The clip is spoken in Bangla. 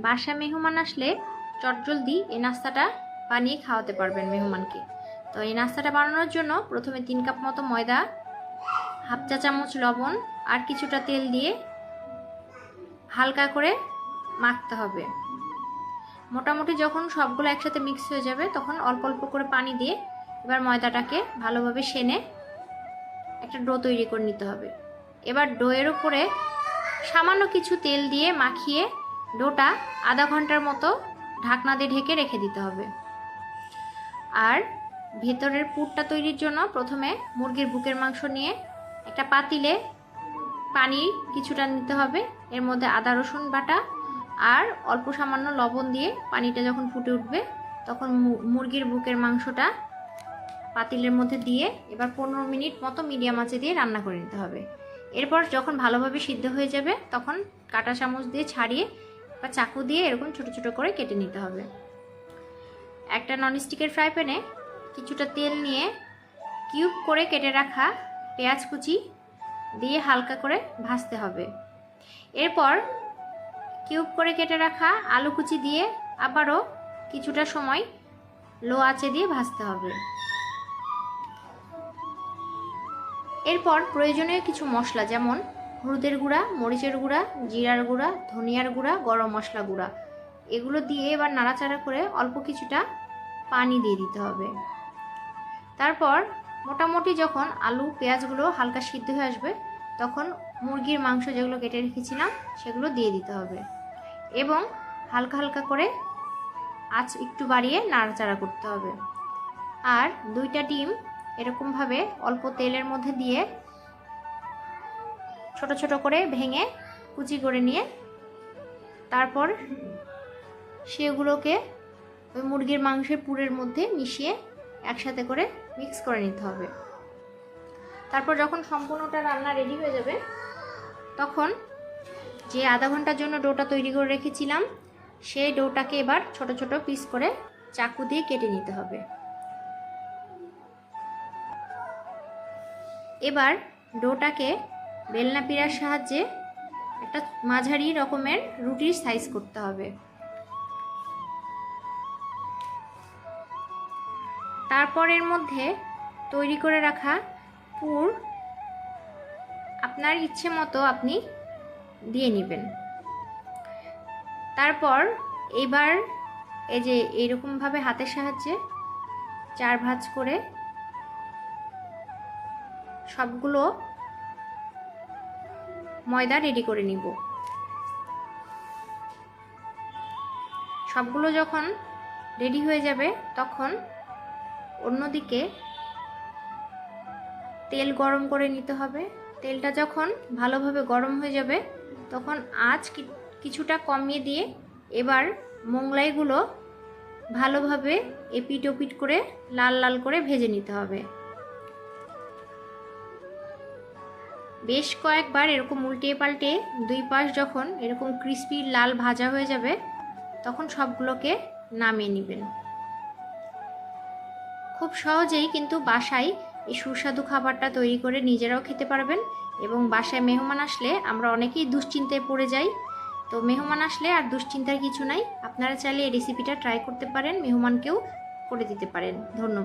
বাসায় মেহমান আসলে চটজলদি এই নাস্তাটা বানিয়ে খাওয়াতে পারবেন মেহমানকে। তো এই নাস্তাটা বানানোর জন্য প্রথমে 3 কাপ মতো ময়দা, হাফ চা চামচ লবণ আর কিছুটা তেল দিয়ে হালকা করে মাখতে হবে। মোটামুটি যখন সবগুলো একসাথে মিক্স হয়ে যাবে তখন অল্প অল্প করে পানি দিয়ে এবার ময়দাটাকে ভালোভাবে সেনে একটা ডো তৈরি করে নিতে হবে। এবার ডোয়ের উপরে সামান্য কিছু তেল দিয়ে মাখিয়ে ডোটা আধা ঘন্টার মতো ঢাকনা দিয়ে ঢেকে রেখে দিতে হবে। আর ভেতরের পুরটা তৈরির জন্য প্রথমে মুরগির বুকের মাংস নিয়ে একটা পাতিলে পানি কিছুটা নিতে হবে, এর মধ্যে আদা রসুন বাটা আর অল্প সামান্য লবণ দিয়ে পানিটা যখন ফুটে উঠবে তখন মুরগির বুকের মাংসটা পাতিলের মধ্যে দিয়ে এবার 15 মিনিট মতো মিডিয়াম আঁচে দিয়ে রান্না করে নিতে হবে। এরপর যখন ভালোভাবে সিদ্ধ হয়ে যাবে তখন কাঁটা চামচ দিয়ে ছাড়িয়ে বা চাকু দিয়ে এরকম ছোট ছোট করে কেটে নিতে হবে। একটা ননস্টিকের ফ্রাই প্যানে কিছুটা তেল নিয়ে কিউব করে কেটে রাখা পেঁয়াজ কুচি দিয়ে হালকা করে ভাজতে হবে। এরপর কিউব করে কেটে রাখা আলু কুচি দিয়ে আবারও কিছুটা সময় লো আঁচে দিয়ে ভাজতে হবে। এরপর প্রয়োজনীয় কিছু মশলা যেমন হলুদের গুঁড়া, মরিচের গুঁড়া, জিরার গুঁড়া, ধনিয়ার গুঁড়া, গরম মশলা গুঁড়া এগুলো দিয়ে এবার নাড়াচাড়া করে অল্প কিছুটা পানি দিয়ে দিতে হবে। তারপর মোটামুটি যখন আলু পেঁয়াজগুলো হালকা সিদ্ধ হয়ে আসবে তখন মুরগির মাংস যেগুলো কেটে রেখেছিলাম সেগুলো দিয়ে দিতে হবে এবং হালকা হালকা করে আঁচ একটু বাড়িয়ে নাড়াচাড়া করতে হবে। আর 2টা ডিম এরকমভাবে অল্প তেলের মধ্যে দিয়ে ছোট ছোট করে ভেঙে কুচি করে নিয়ে তারপর সেগুলোকে ওই মুরগির মাংসের পুরের মধ্যে মিশিয়ে একসাথে করে মিক্স করে নিতে হবে। তারপর যখন সম্পূর্ণটা রান্না রেডি হয়ে যাবে তখন যে আধা ঘন্টার জন্য ডোটা তৈরি করে রেখেছিলাম সেই ডোটাকে এবার ছোট ছোট পিস করে চাকু দিয়ে কেটে নিতে হবে। এবার ডোটাকে বেলনা পিঁড়ার সাহায্যে একটা মাঝারি রকমের রুটির সাইজ করতে হবে। তারপর এর মধ্যে তৈরি করে রাখা পুর আপনার ইচ্ছে মতো আপনি দিয়ে নেবেন। তারপর এবার এই যে এইরকমভাবে হাতের সাহায্যে 4 ভাঁজ করে সবগুলো ময়দা রেডি করে নিব। সবগুলো যখন রেডি হয়ে যাবে তখন অন্যদিকে তেল গরম করে নিতে হবে। তেলটা যখন ভালোভাবে গরম হয়ে যাবে তখন আঁচ কিছুটা কমিয়ে দিয়ে এবার মোগলাইগুলো ভালোভাবে এপিট ওপিট করে লাল লাল করে ভেজে নিতে হবে। বেশ কয়েকবার এরকম উল্টে পাল্টে 2 পাশ যখন এরকম ক্রিস্পি লাল ভাজা হয়ে যাবে তখন সবগুলোকে নামিয়ে নেবেন। খুব সহজেই কিন্তু বাসায় এই সুস্বাদু খাবারটা তৈরি করে নিজেরাও খেতে পারবেন এবং বাসায় মেহমান আসলে আমরা অনেকেই দুশ্চিন্তায় পড়ে যাই। তো মেহমান আসলে আর দুশ্চিন্তার কিছু নাই, আপনারা চাইলে এই রেসিপিটা ট্রাই করতে পারেন, মেহমানকেও করে দিতে পারেন। ধন্যবাদ।